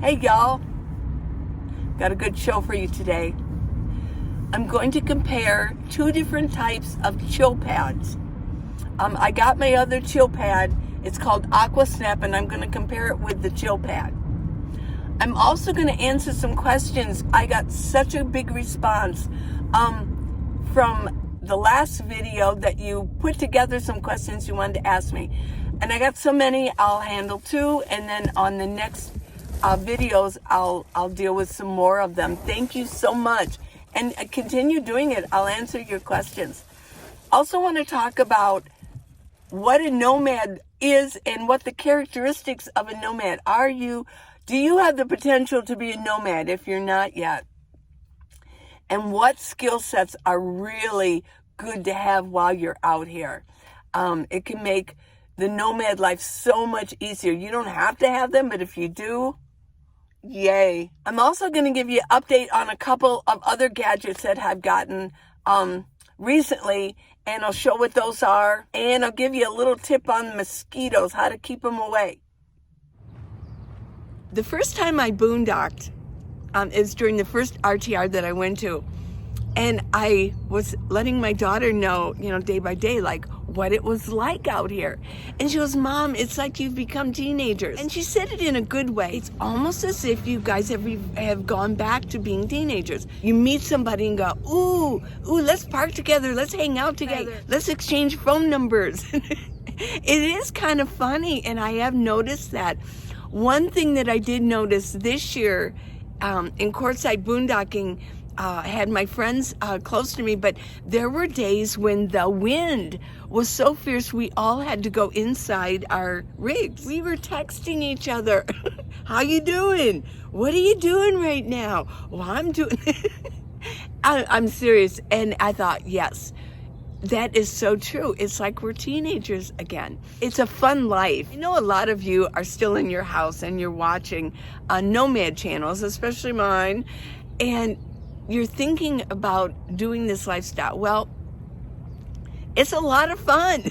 Hey y'all, got a good show for you today. I'm going to compare two different types of chill pads. I got my other chill pad. It's called Aqua Snap, and I'm going to compare it with the chill pad. I'm also going to answer some questions. I got such a big response from the last video that you put together some questions you wanted to ask me. And I got so many, I'll handle two, and then on the next videos, I'll deal with some more of them. Thank you so much. And continue doing it. I'll answer your questions. Also want to talk about what a nomad is and what the characteristics of a nomad are. Do you have the potential to be a nomad if you're not yet? And what skill sets are really good to have while you're out here? It can make the nomad life so much easier. You don't have to have them, but if you do, yay. I'm also going to give you an update on a couple of other gadgets that I've gotten recently, and I'll show what those are, and I'll give you a little tip on mosquitoes, how to keep them away. The first time I boondocked is during the first RTR that I went to, and I was letting my daughter know, day by day, like what it was like out here. And she goes, "Mom, it's like you've become teenagers." And she said it in a good way. It's almost as if you guys have gone back to being teenagers. You meet somebody and go, ooh, let's park together. Let's hang out together. Let's exchange phone numbers. It is kind of funny, and I have noticed that. One thing that I did notice this year in Courtside boondocking, I had my friends close to me, but there were days when the wind was so fierce we all had to go inside our rigs. We were texting each other. "How you doing? What are you doing right now?" "Well, I'm doing..." I'm serious. And I thought, yes, that is so true. It's like we're teenagers again. It's a fun life. I know a lot of you are still in your house and you're watching nomad channels, especially mine, and you're thinking about doing this lifestyle. Well, it's a lot of fun.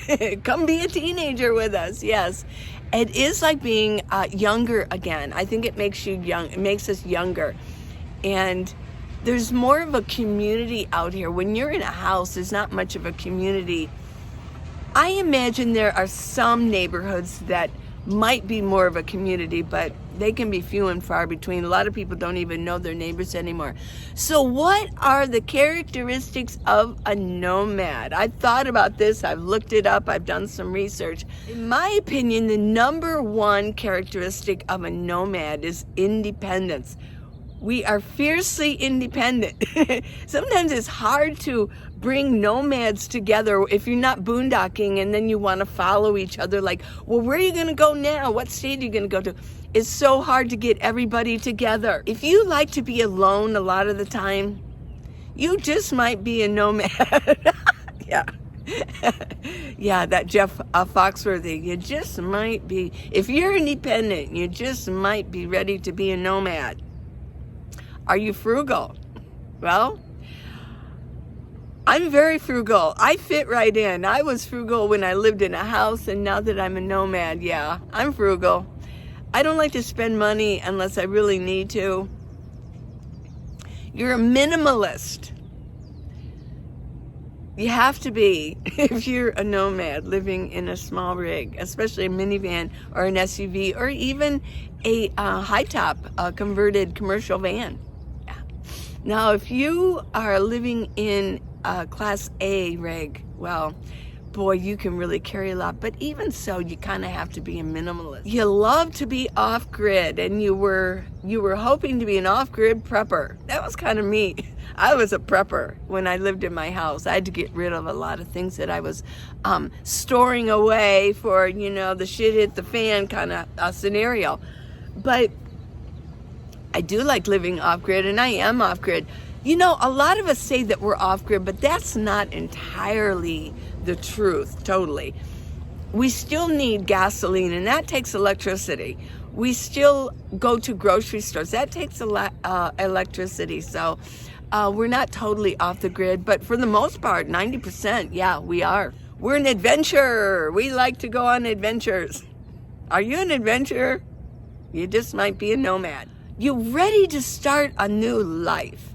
Come be a teenager with us. Yes, it is like being younger again. I think it makes you young. It makes us younger, and there's more of a community out here. When you're in a house, there's not much of a community. I imagine there are some neighborhoods that might be more of a community, but they can be few and far between. A lot of people don't even know their neighbors anymore. So what are the characteristics of a nomad? I've thought about this. I've looked it up. I've done some research. In my opinion, the number one characteristic of a nomad is independence. We are fiercely independent. Sometimes it's hard to bring nomads together if you're not boondocking and then you want to follow each other. Like, well, where are you going to go now? What state are you going to go to? It's so hard to get everybody together. If you like to be alone a lot of the time, you just might be a nomad. Yeah. Yeah, that Jeff Foxworthy, you just might be. If you're independent, you just might be ready to be a nomad. Are you frugal? Well, I'm very frugal. I fit right in. I was frugal when I lived in a house, and now that I'm a nomad, yeah, I'm frugal. I don't like to spend money unless I really need to. You're a minimalist. You have to be if you're a nomad living in a small rig, especially a minivan or an SUV or even a high-top converted commercial van. Now, if you are living in a Class A rig, well, boy, you can really carry a lot. But even so, you kind of have to be a minimalist. You love to be off-grid, and you were hoping to be an off-grid prepper. That was kind of me. I was a prepper when I lived in my house. I had to get rid of a lot of things that I was storing away for, the shit hit the fan kind of scenario. But I do like living off-grid, and I am off-grid. A lot of us say that we're off-grid, but that's not entirely the truth, totally. We still need gasoline, and that takes electricity. We still go to grocery stores. That takes electricity. So we're not totally off the grid, but for the most part, 90%, yeah, we are. We're an adventurer. We like to go on adventures. Are you an adventurer? You just might be a nomad. You ready to start a new life?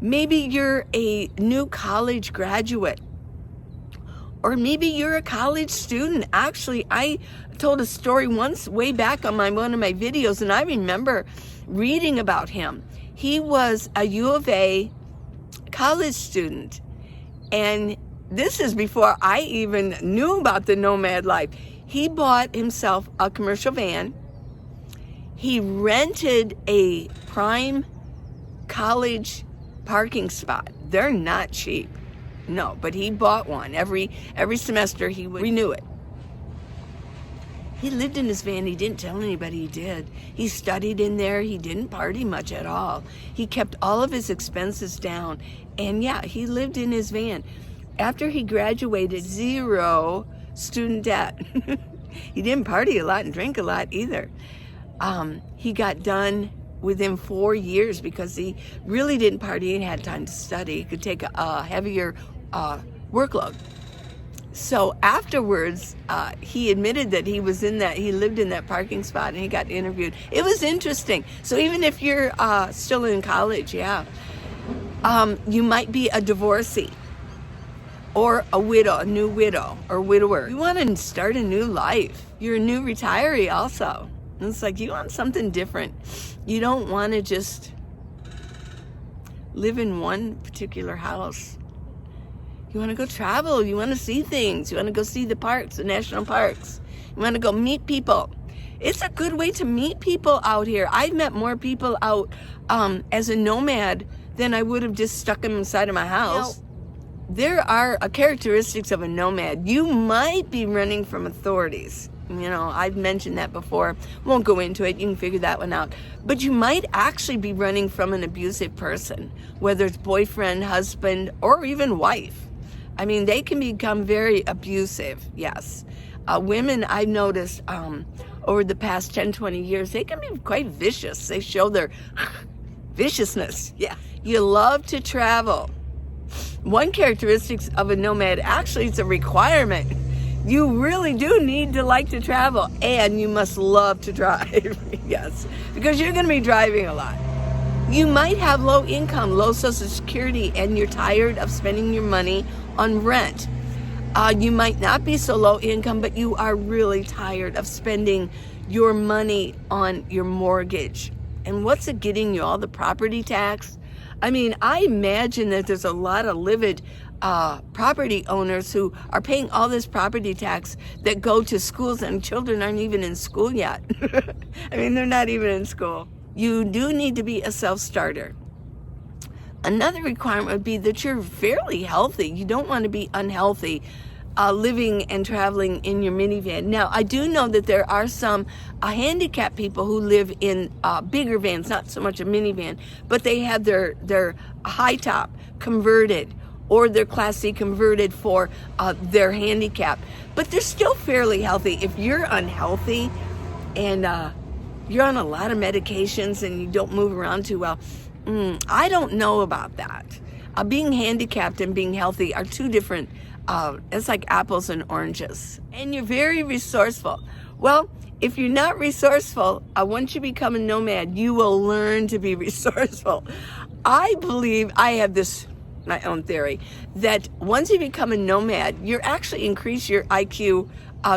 Maybe you're a new college graduate. Or maybe you're a college student. Actually, I told a story once way back on one of my videos, and I remember reading about him. He was a U of A college student, and this is before I even knew about the nomad life. He bought himself a commercial van. He rented a prime college parking spot. They're not cheap. No, but he bought one. Every semester he would renew it. He lived in his van. He didn't tell anybody he did. He studied in there. He didn't party much at all. He kept all of his expenses down. And yeah, he lived in his van. After he graduated, 0 student debt. He didn't party a lot and drink a lot either. He got done within 4 years because he really didn't party and had time to study. He could take a heavier workload. So afterwards, he admitted that he lived in that parking spot, and he got interviewed. It was interesting. So even if you're still in college, yeah, you might be a divorcee or a widow, a new widow or widower. You want to start a new life. You're a new retiree also. And it's like you want something different. You don't want to just live in one particular house. You want to go travel. You want to see things. You want to go see the parks, the national parks. You want to go meet people. It's a good way to meet people out here. I've met more people out as a nomad than I would have just stuck them inside of my house. There are characteristics of a nomad. You might be running from authorities. You know, I've mentioned that before. Won't go into it. You can figure that one out. But you might actually be running from an abusive person, whether it's boyfriend, husband, or even wife. I mean, they can become very abusive, yes. Women, I've noticed over the past 10, 20 years, they can be quite vicious. They show their viciousness, yeah. You love to travel. One characteristic of a nomad, actually, it's a requirement. You really do need to like to travel, and you must love to drive, yes, because you're going to be driving a lot. You might have low income, low Social Security, and you're tired of spending your money on rent. You might not be so low income, but you are really tired of spending your money on your mortgage. And what's it getting you? All the property tax? I mean, I imagine that there's a lot of livid property owners who are paying all this property tax that go to schools, and children aren't even in school yet. I mean, they're not even in school. You do need to be a self-starter. Another requirement would be that you're fairly healthy. You don't want to be unhealthy living and traveling in your minivan. Now, I do know that there are some handicapped people who live in bigger vans, not so much a minivan, but they have their high top converted or their Class C converted for their handicap. But they're still fairly healthy. If you're unhealthy and you're on a lot of medications and you don't move around too well, I don't know about that. Being handicapped and being healthy are two different, it's like apples and oranges. And you're very resourceful. Well, if you're not resourceful, once you become a nomad, you will learn to be resourceful. I believe, I have this, my own theory, that once you become a nomad, you actually increase your IQ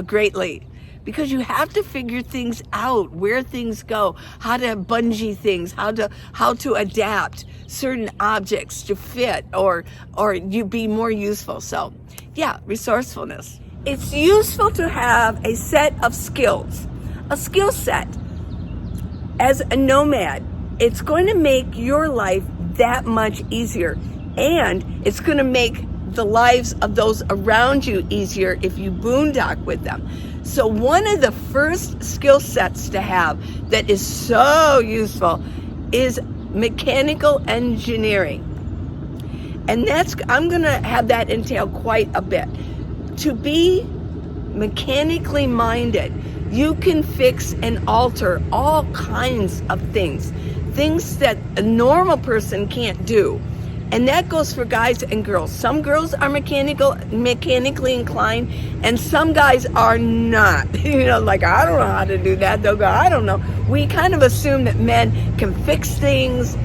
greatly. Because you have to figure things out, where things go, how to bungee things, how to adapt certain objects to fit or you be more useful. So yeah, resourcefulness. It's useful to have a set of skills, a skill set. As a nomad, it's going to make your life that much easier, and it's going to make the lives of those around you easier if you boondock with them. So one of the first skill sets to have that is so useful is mechanical engineering. And I'm going to have that entail quite a bit. To be mechanically minded, you can fix and alter all kinds of things that a normal person can't do. And that goes for guys and girls. Some girls are mechanically inclined, and some guys are not. Like, I don't know how to do that. They'll go, I don't know. We kind of assume that men can fix things,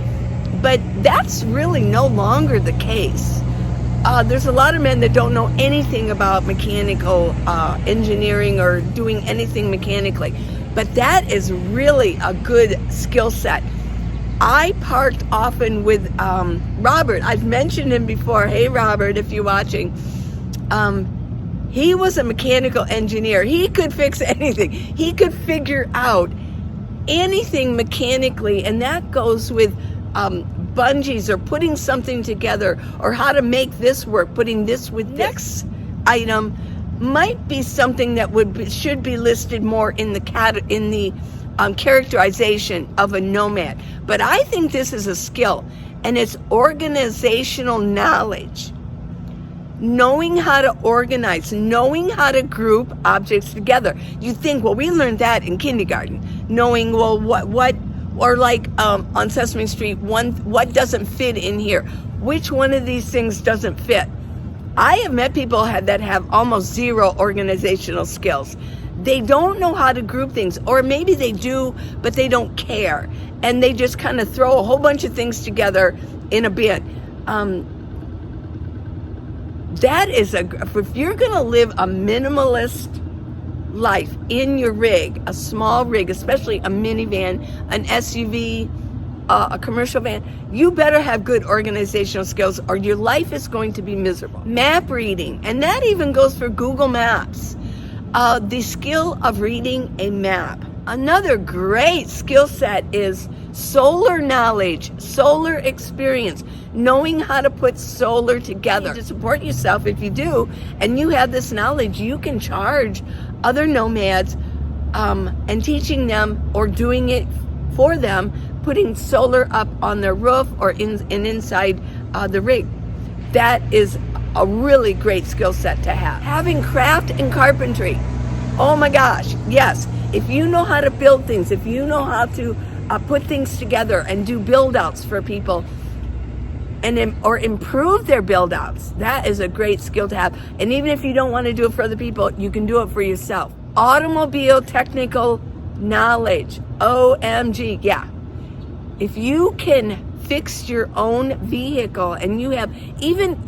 but that's really no longer the case. There's a lot of men that don't know anything about mechanical engineering or doing anything mechanically, but that is really a good skill set. I parked often with Robert. I've mentioned him before. Hey, Robert, if you're watching. He was a mechanical engineer. He could fix anything. He could figure out anything mechanically, and that goes with bungees or putting something together, or how to make this work, putting this with this item might be something that should be listed more in the characterization of a nomad. But I think this is a skill, and it's organizational knowledge. Knowing how to organize, knowing how to group objects together. You think, well, we learned that in kindergarten. Knowing, well, what or like on Sesame Street, what doesn't fit in here? Which one of these things doesn't fit? I have met people that have almost zero organizational skills. They don't know how to group things, or maybe they do, but they don't care. And they just kind of throw a whole bunch of things together in a bin. If you're gonna live a minimalist life in your rig, a small rig, especially a minivan, an SUV, a commercial van, you better have good organizational skills, or your life is going to be miserable. Map reading, and that even goes for Google Maps. The skill of reading a map. Another great skill set is solar knowledge, solar experience, knowing how to put solar together. To support yourself, if you do, and you have this knowledge, you can charge other nomads and teaching them or doing it for them, putting solar up on their roof or inside the rig. That is a really great skill set to have. Having craft and carpentry. Oh my gosh, yes. If you know how to build things, if you know how to put things together and do build outs for people or improve their build outs, that is a great skill to have. And even if you don't want to do it for other people, you can do it for yourself. Automobile technical knowledge. OMG, yeah. If you can fix your own vehicle, and you have even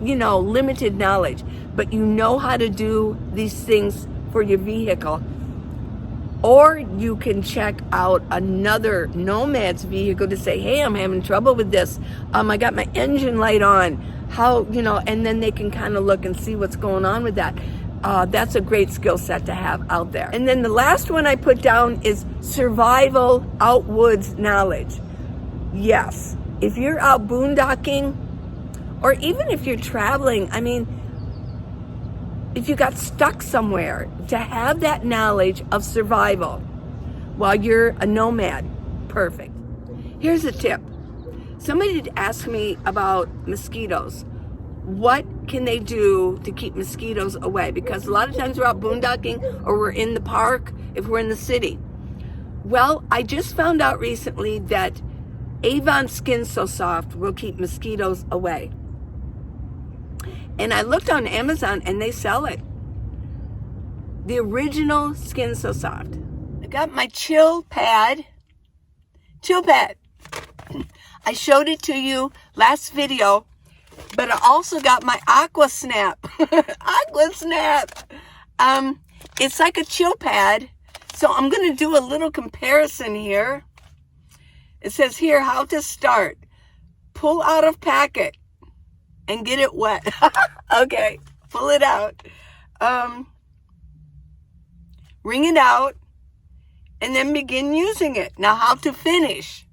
limited knowledge, but you know how to do these things for your vehicle, or you can check out another nomad's vehicle to say, hey, I'm having trouble with this. I got my engine light on. And then they can kind of look and see what's going on with that. That's a great skill set to have out there. And then the last one I put down is survival outwoods knowledge. Yes, if you're out boondocking, or even if you're traveling, if you got stuck somewhere, to have that knowledge of survival while you're a nomad, perfect. Here's a tip. Somebody did ask me about mosquitoes. What can they do to keep mosquitoes away? Because a lot of times we're out boondocking, or we're in the park if we're in the city. Well, I just found out recently that Avon Skin So Soft will keep mosquitoes away. And I looked on Amazon and they sell it. The original Skin So Soft. I got my chill pad. I showed it to you last video, but I also got my Aqua Snap. Aqua Snap. It's like a chill pad. So I'm going to do a little comparison here. It says here, how to start. Pull out of packet and get it wet. Okay, pull it out. Wring it out and then begin using it. Now, how to finish.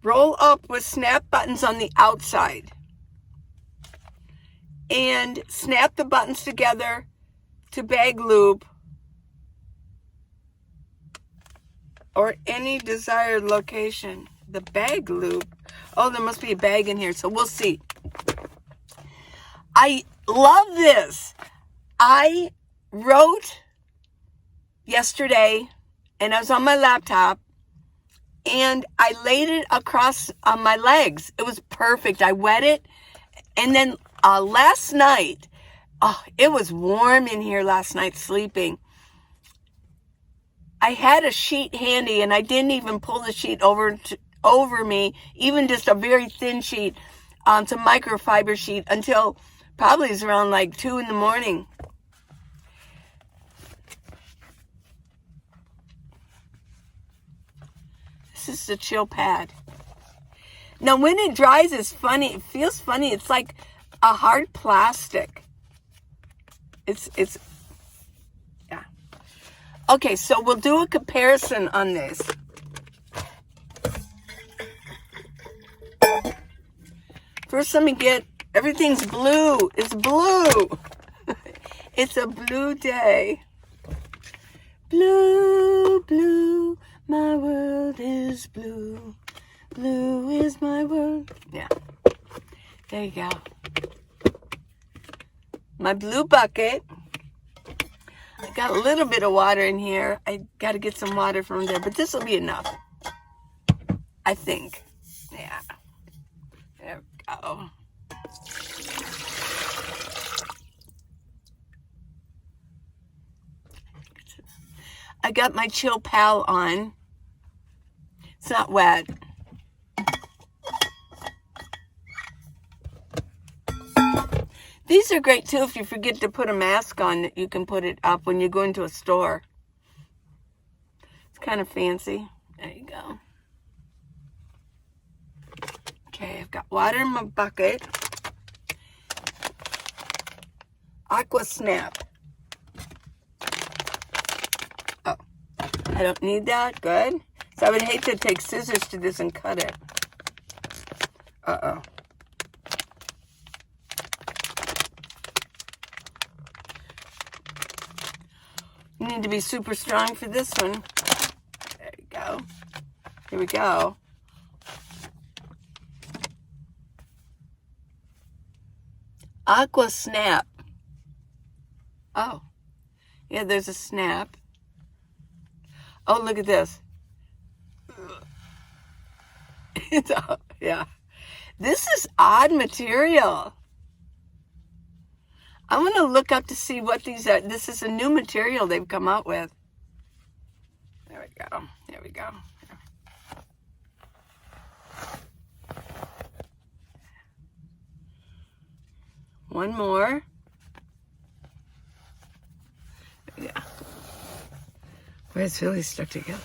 Roll up with snap buttons on the outside. And snap the buttons together to bag loop or any desired location. The bag loop. Oh, there must be a bag in here, so we'll see. I love this. I wrote yesterday, and I was on my laptop, and I laid it across on my legs. It was perfect. I wet it. And then last night, it was warm in here last night sleeping. I had a sheet handy and I didn't even pull the sheet over me, even just a very thin sheet, some microfiber sheet, until probably it was around like 2 in the morning. This is the chill pad. Now when it dries, it's funny. It feels funny. It's like a hard plastic. It's yeah. Okay, so we'll do a comparison on this. First, let me get, everything's blue. It's blue. It's a blue day. Blue, blue, my world is blue. Blue is my world. Yeah. There you go. My blue bucket. I got a little bit of water in here. I got to get some water from there, but this will be enough. I think. Yeah. There we go. I got my Chill Pal on. It's not wet. These are great too if you forget to put a mask on, that you can put it up when you go into a store. It's kind of fancy. There you go. Okay, I've got water in my bucket. Aqua Snap. Oh, I don't need that. Good. So I would hate to take scissors to this and cut it. Uh-oh. You need to be super strong for this one. There you go. Here we go. Aqua Snap. Oh. Yeah, there's a snap. Oh, look at this. Yeah. This is odd material. I'm going to look up to see what these are. This is a new material they've come out with. There we go. There we go. One more. Yeah. Boy, it's really stuck together.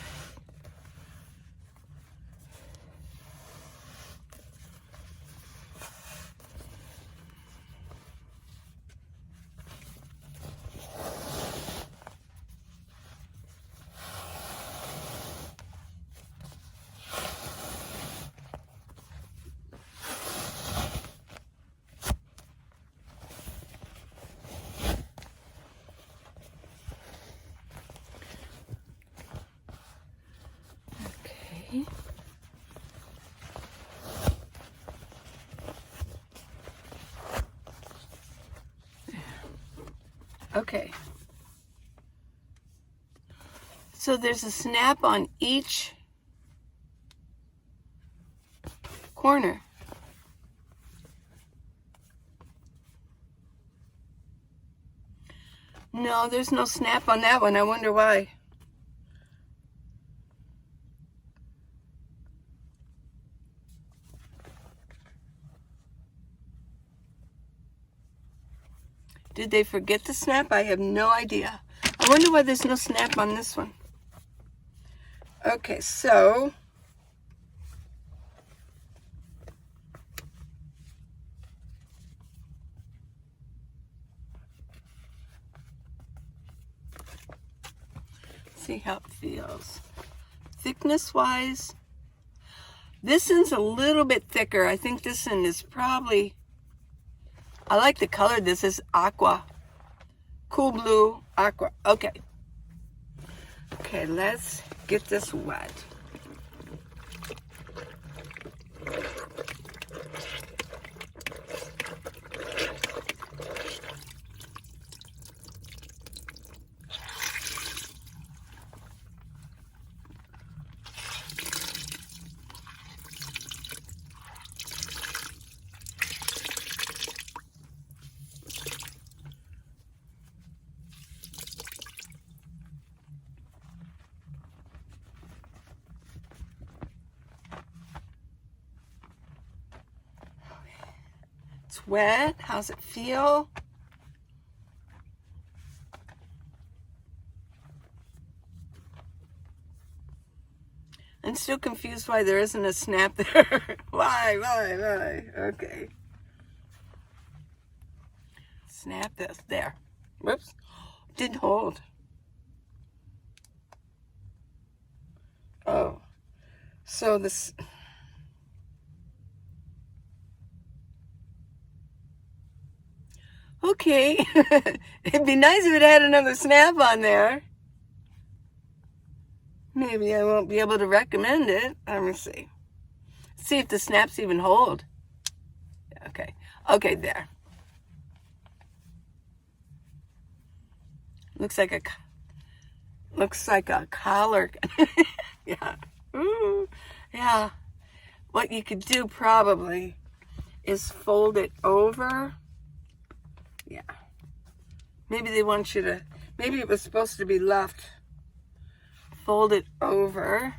Okay. So there's a snap on each corner. No, there's no snap on that one. I wonder why. Did they forget the snap? I have no idea. I wonder why there's no snap on this one. Okay, so see how it feels. Thickness wise, this one's a little bit thicker. I think this one is probably, I like the color. This is aqua. Cool blue aqua. Okay. Okay, let's get this wet. It's wet. How's it feel? I'm still confused why there isn't a snap there. Why? Okay. Snap this. There. Whoops. Didn't hold. Oh. So this... Okay. It'd be nice if it had another snap on there. Maybe I won't be able to recommend it. Let me see. See if the snaps even hold. Okay. Okay, there. Looks like a collar. Yeah. Ooh. Yeah. What you could do probably is fold it over. Yeah. Maybe they want you to, maybe it was supposed to be left. Fold it over.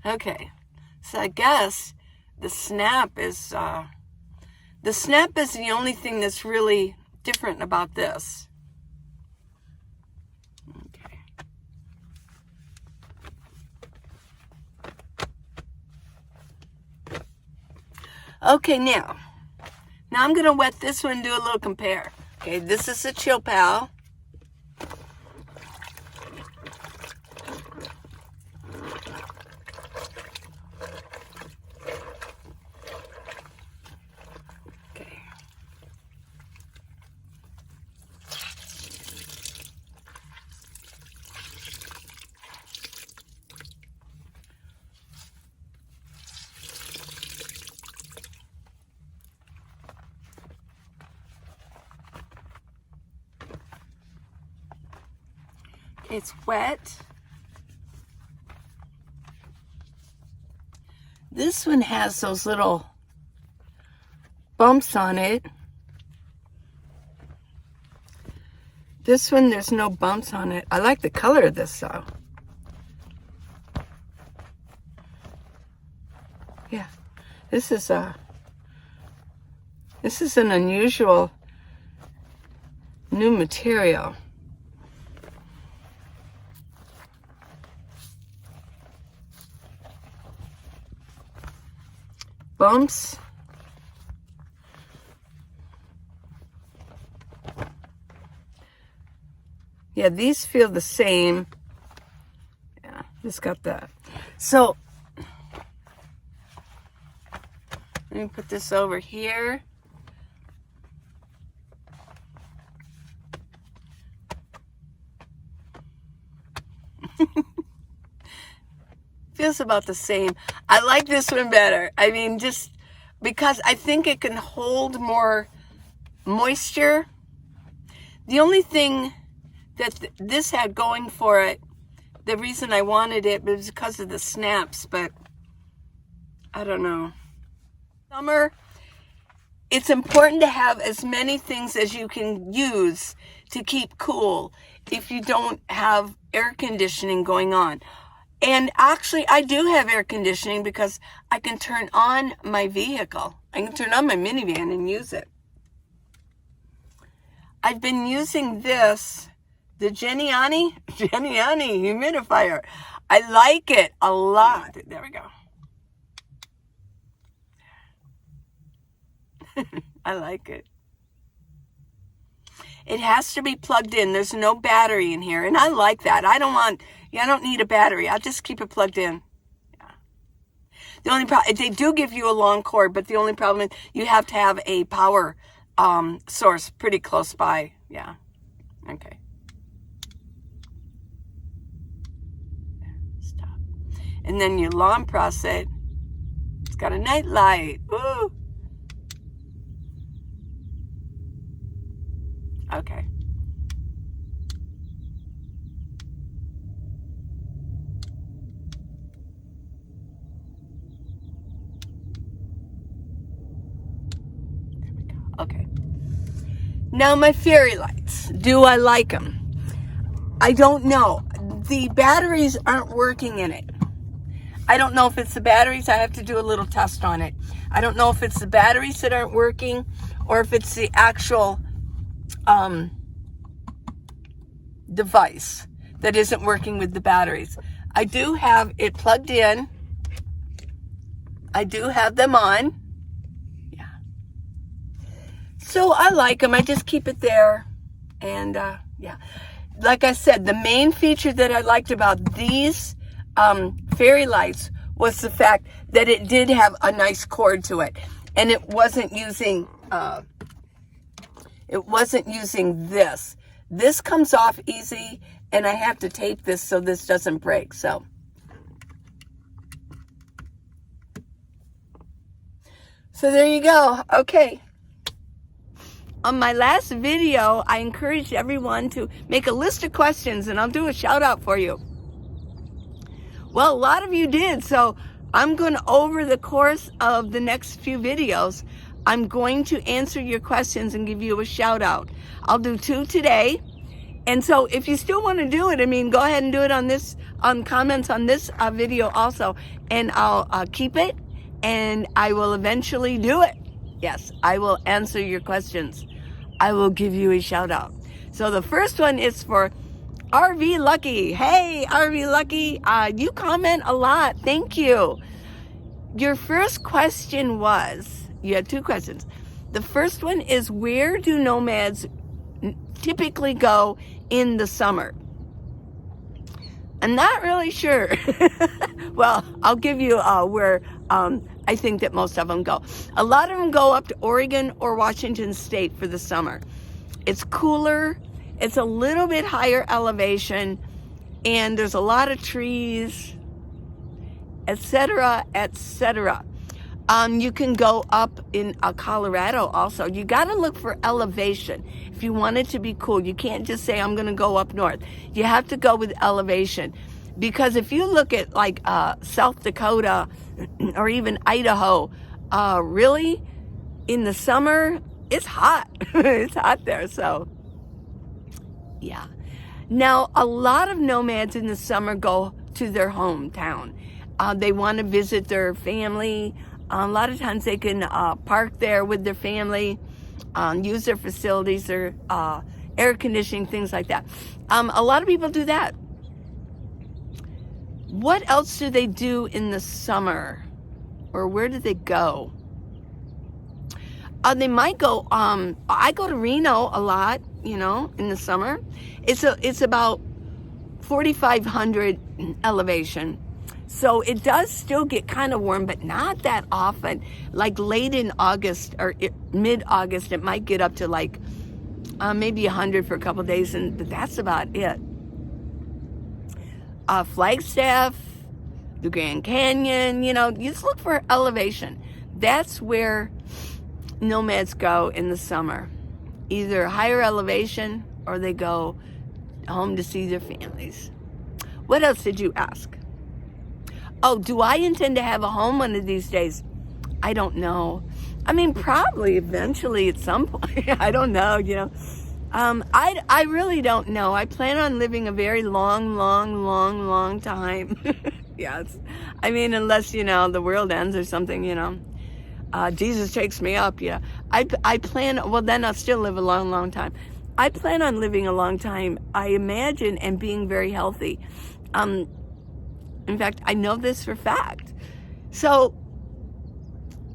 Okay. So I guess the snap is the only thing that's really different about this. Okay. Okay, now I'm going to wet this one and do a little compare. Okay, this is a Chill Pal. Okay. It's wet. This one has those little bumps on it. This one, there's no bumps on it. I like the color of this though. Yeah, this is an unusual new material. Bumps. Yeah, these feel the same. Yeah, just got that. So, let me put this over here. Feels about the same. I like this one better. I mean, just because I think it can hold more moisture. The only thing that this had going for it, the reason I wanted it was because of the snaps, but I don't know. Summer, it's important to have as many things as you can use to keep cool if you don't have air conditioning going on. And actually, I do have air conditioning because I can turn on my vehicle. I can turn on my minivan and use it. I've been using this, the Geniani humidifier. I like it a lot. There we go. I like it. It has to be plugged in. There's no battery in here. And I like that. I don't need a battery. I'll just keep it plugged in. Yeah. The only problem, they do give you a long cord, but the only problem is you have to have a power source pretty close by. Yeah. Okay. Stop. And then you lawn press it. It's got a night light. Woo! Okay. There we go. Okay. Now my fairy lights, do I like them? I don't know. The batteries aren't working in it. I don't know if it's the batteries. I have to do a little test on it. I don't know if it's the batteries that aren't working or if it's the actual device that isn't working with the batteries. I do have it plugged in. I do have them on. Yeah. So I like them. I just keep it there. And yeah. Like I said, the main feature that I liked about these fairy lights was the fact that it did have a nice cord to it. And it wasn't using this. This comes off easy, and I have to tape this so this doesn't break. So there you go. Okay. On my last video, I encouraged everyone to make a list of questions, and I'll do a shout out for you. Well, a lot of you did, so I'm going to, over the course of the next few videos, I'm going to answer your questions and give you a shout out. I'll do 2 today. And so if you still want to do it, I mean, go ahead and do it on this, on comments on this video also, and I'll keep it, and I will eventually do it. Yes, I will answer your questions. I will give you a shout out. So the first one is for RV Lucky. Hey, RV Lucky, you comment a lot. Thank you. Your first question was, you had 2 questions. The first one is, where do nomads typically go in the summer? I'm not really sure. Well, I'll give you where I think that most of them go. A lot of them go up to Oregon or Washington State for the summer. It's cooler. It's a little bit higher elevation, and there's a lot of trees, etc., etc. You can go up in Colorado also. You got to look for elevation. If you want it to be cool, you can't just say, I'm going to go up north. You have to go with elevation. Because if you look at like South Dakota or even Idaho, really, in the summer, it's hot. It's hot there, so yeah. Now, a lot of nomads in the summer go to their hometown. They want to visit their family. A lot of times they can park there with their family, use their facilities, their air conditioning, things like that. A lot of people do that. What else do they do in the summer? Or where do they go? They might go, I go to Reno a lot, you know, in the summer. It's about 4,500 elevation. So it does still get kind of warm, but not that often. Like late in August or mid-August, it might get up to like maybe 100 for a couple of days, but that's about it. Flagstaff, the Grand Canyon, you know, you just look for elevation. That's where nomads go in the summer. Either higher elevation or they go home to see their families. What else did you ask? Oh, do I intend to have a home one of these days? I don't know. I mean, probably eventually at some point. I don't know, you know. I really don't know. I plan on living a very long time. Yes. I mean, unless, you know, the world ends or something, you know. Jesus takes me up, yeah. I plan, well, then I'll still live a long time. I plan on living a long time, I imagine, and being very healthy. In fact, I know this for fact. So,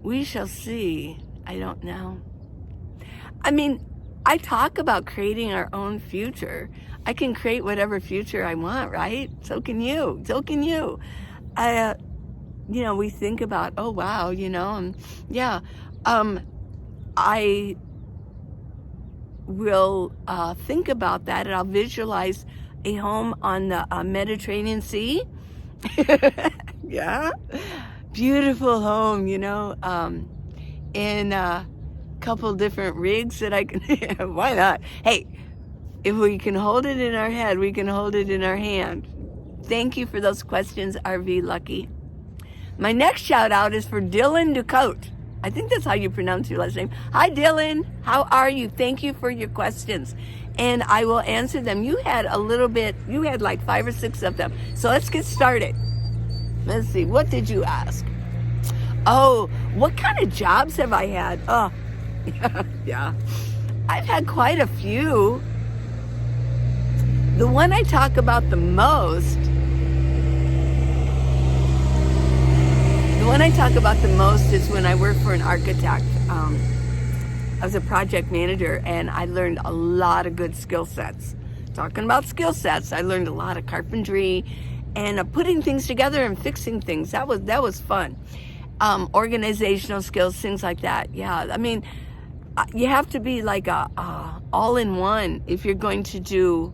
we shall see. I don't know. I mean, I talk about creating our own future. I can create whatever future I want, right? So can you. So can you. You know, we think about, oh, wow, you know, yeah. I will think about that, and I'll visualize a home on the Mediterranean Sea. Yeah. Beautiful home, you know, in a couple different rigs that I can, why not? Hey, if we can hold it in our head, we can hold it in our hand. Thank you for those questions, RV Lucky. My next shout out is for Dylan Ducote. I think that's how you pronounce your last name. Hi, Dylan. How are you? Thank you for your questions. And I will answer them. You had like 5 or 6 of them. So let's get started. Let's see. What did you ask? Oh, what kind of jobs have I had? Oh, yeah. I've had quite a few. The one I talk about the most is when I worked for an architect. I was a project manager, and I learned a lot of good skill sets. Talking about skill sets, I learned a lot of carpentry and putting things together and fixing things. That was fun. Organizational skills, things like that. Yeah, I mean, you have to be like a all-in-one if you're going to do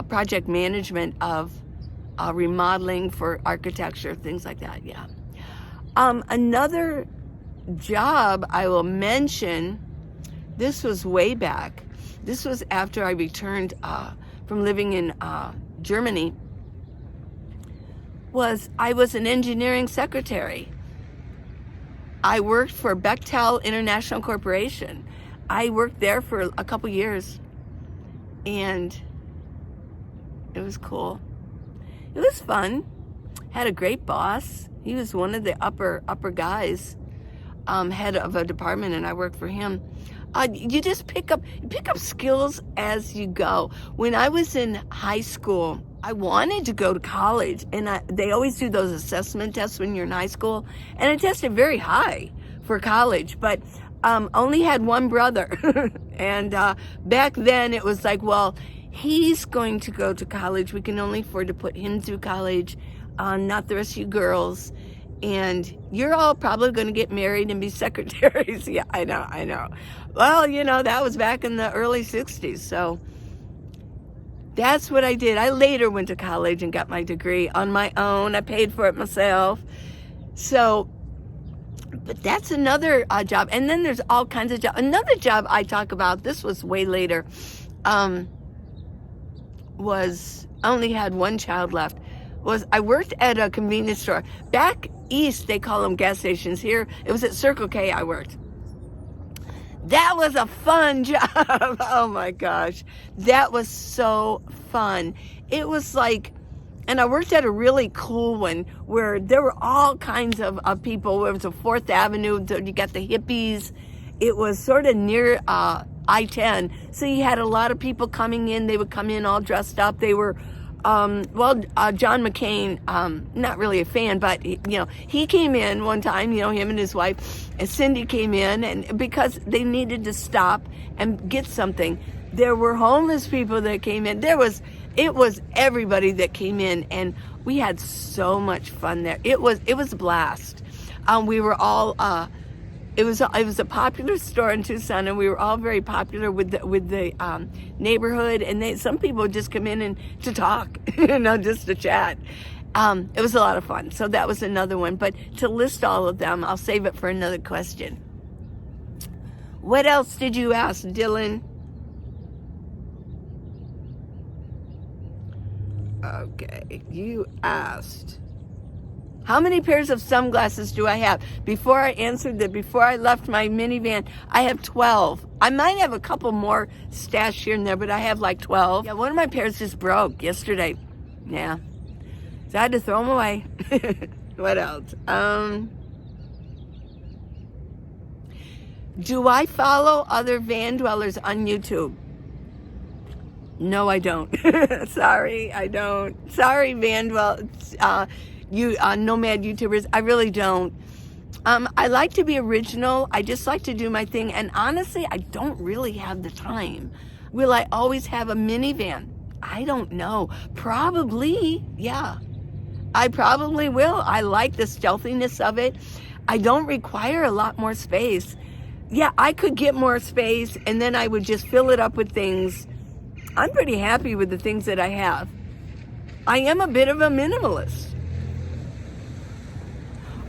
project management of remodeling for architecture, things like that. Yeah. Another job I will mention, this was way back. This was after I returned from living in Germany. I was an engineering secretary. I worked for Bechtel International Corporation. I worked there for a couple years, and it was cool. It was fun. Had a great boss. He was one of the upper guys, head of a department, and I worked for him. You just pick up skills as you go. When I was in high school, I wanted to go to college, and they always do those assessment tests when you're in high school, and I tested very high for college, but only had one brother. And back then it was like, well, he's going to go to college. We can only afford to put him through college, not the rest of you girls. And you're all probably going to get married and be secretaries. Yeah, I know. Well, that was back in the early 60s. So that's what I did. I later went to college and got my degree on my own. I paid for it myself. So, but that's another job. And then there's all kinds of jobs. Another job I talk about, this was way later, was I only had one child left. I worked at a convenience store. Back east, they call them gas stations. Here, it was at Circle K I worked. That was a fun job. Oh my gosh. That was so fun. It was like, and I worked at a really cool one where there were all kinds of people. It was a 4th Avenue. You got the hippies. It was sort of near I-10. So you had a lot of people coming in. They would come in all dressed up. They were John McCain, not really a fan, but he came in one time, him and his wife, and Cindy came in, and because they needed to stop and get something, there were homeless people that came in. It was everybody that came in, and we had so much fun there. It was a blast. We were all, it was a popular store in Tucson, and we were all very popular with the neighborhood. And some people would just come in and to talk, just to chat. It was a lot of fun. So that was another one. But to list all of them, I'll save it for another question. What else did you ask, Dylan? Okay, you asked, how many pairs of sunglasses do I have? Before I left my minivan, I have 12. I might have a couple more stashed here and there, but I have like 12. Yeah, one of my pairs just broke yesterday. Yeah. So I had to throw them away. What else? Do I follow other van dwellers on YouTube? No, I don't. Sorry, I don't. Sorry, van dwellers. You nomad YouTubers, I really don't. I like to be original. I just like to do my thing, and honestly, I don't really have the time. Will I always have a minivan? I don't know. Probably, yeah. I probably will. I like the stealthiness of it. I don't require a lot more space. Yeah, I could get more space, and then I would just fill it up with things. I'm pretty happy with the things that I have. I am a bit of a minimalist.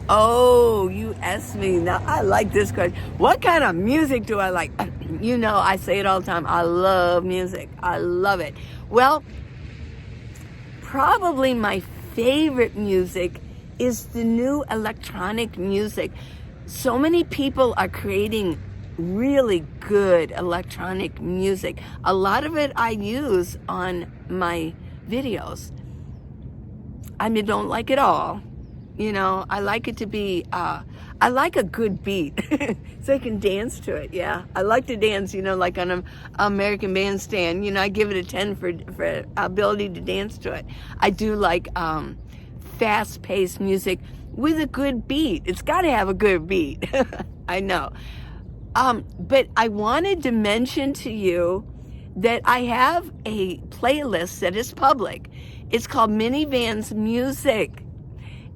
Oh, you asked me. Now, I like this question. What kind of music do I like? I say it all the time. I love music. I love it. Well, probably my favorite music is the new electronic music. so many people are creating really good electronic music. A lot of it I use on my videos. I mean, don't like it all. You know, I like it to be, I like a good beat so I can dance to it. Yeah, I like to dance, you know, like on an American Bandstand. You know, I give it a 10 for ability to dance to it. I do like fast-paced music with a good beat. It's got to have a good beat. I know. But I wanted to mention to you that I have a playlist that is public. It's called Minivan's Music,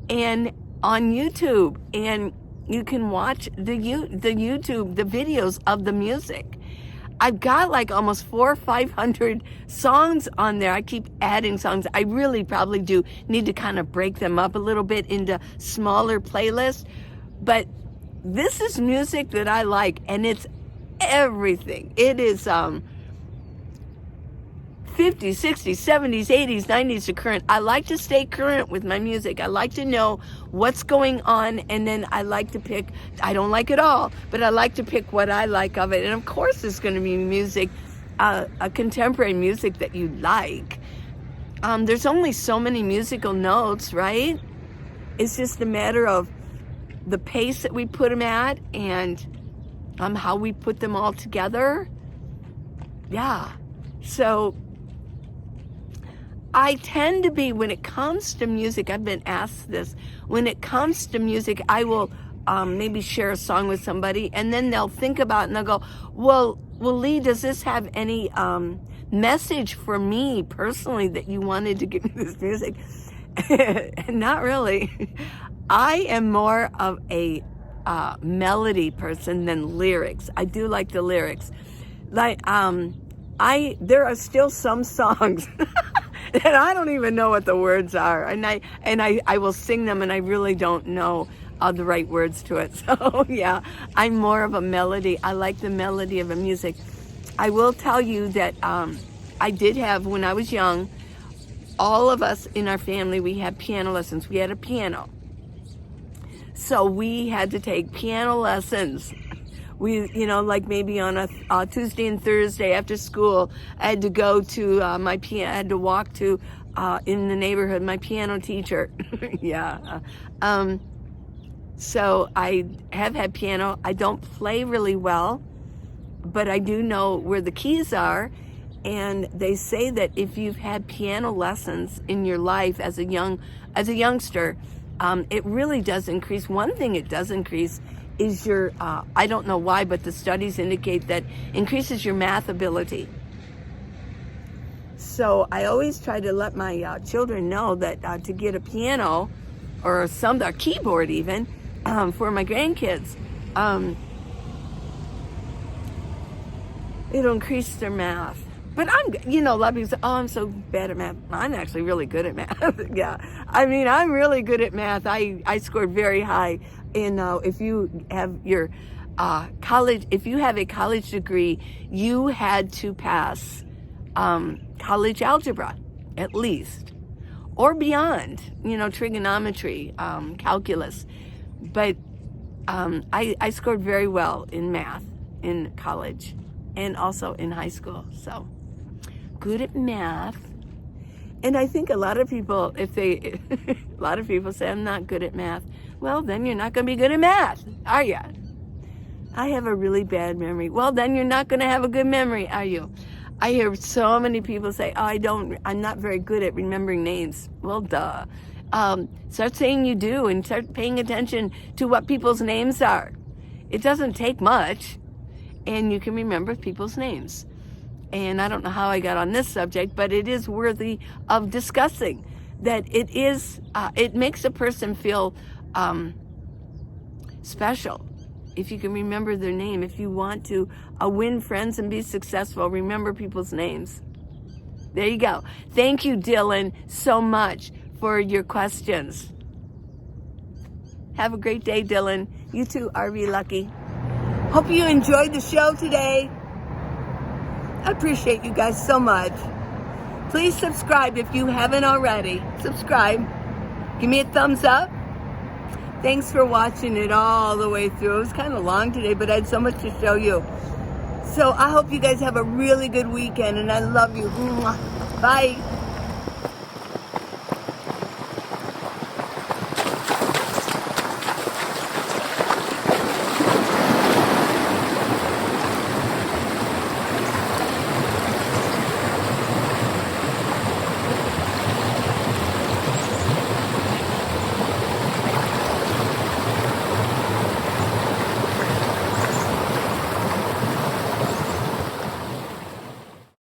and on YouTube, and you can watch the YouTube, the videos of the music. I've got like almost 400 or 500 songs on there. I keep adding songs. I really probably do need to kind of break them up a little bit into smaller playlists, but this is music that I like, and it's everything. It is 50s, 60s, 70s, 80s, 90s to current. I like to stay current with my music. I like to know what's going on, and then I like to pick, I don't like it all, but I like to pick what I like of it. And of course there's going to be music, a contemporary music that you like. There's only so many musical notes, right? It's just a matter of the pace that we put them at, and how we put them all together. Yeah. So I tend to be, when it comes to music, I've been asked this, when it comes to music, I will maybe share a song with somebody, and then they'll think about it and they'll go, well, Lee, does this have any message for me personally that you wanted to give me this music? Not really. I am more of a melody person than lyrics. I do like the lyrics. Like, there are still some songs and I don't even know what the words are, and I will sing them, and I really don't know the right words to it. So yeah, I'm more of a melody. I like the melody of a music. I will tell you that I did have, when I was young, all of us in our family, we had piano lessons. We had a piano, so we had to take piano lessons. We, you know, like maybe on a Tuesday and Thursday after school, I had to go to I had to walk to, in the neighborhood, my piano teacher. Yeah. So I have had piano. I don't play really well, but I do know where the keys are. And they say that if you've had piano lessons in your life as a youngster, it really does increase. One thing it does increase is your, I don't know why, but the studies indicate that increases your math ability. So I always try to let my children know that to get a piano or a keyboard even, for my grandkids, it'll increase their math. But a lot of people say, oh, I'm so bad at math. I'm actually really good at math. Yeah. I mean, I'm really good at math. I scored very high in, if you have your college, if you have a college degree, you had to pass college algebra, at least, or beyond, trigonometry, calculus. But I scored very well in math in college and also in high school. So good at math. And I think a lot of people, a lot of people say, I'm not good at math. Well, then you're not going to be good at math, are you? I have a really bad memory. Well, then you're not going to have a good memory, are you? I hear so many people say, oh, I'm not very good at remembering names. Well, duh. Start saying you do, and start paying attention to what people's names are. It doesn't take much, and you can remember people's names. And I don't know how I got on this subject, but it is worthy of discussing. That it makes a person feel special if you can remember their name. If you want to win friends and be successful, remember people's names. There you go. Thank you, Dylan, so much for your questions. Have a great day, Dylan. You too, RV Lucky. Hope you enjoyed the show today. I appreciate you guys so much. Please subscribe if you haven't already. Subscribe. Give me a thumbs up. Thanks for watching it all the way through. It was kind of long today, but I had so much to show you. So I hope you guys have a really good weekend, and I love you. Mwah. Bye.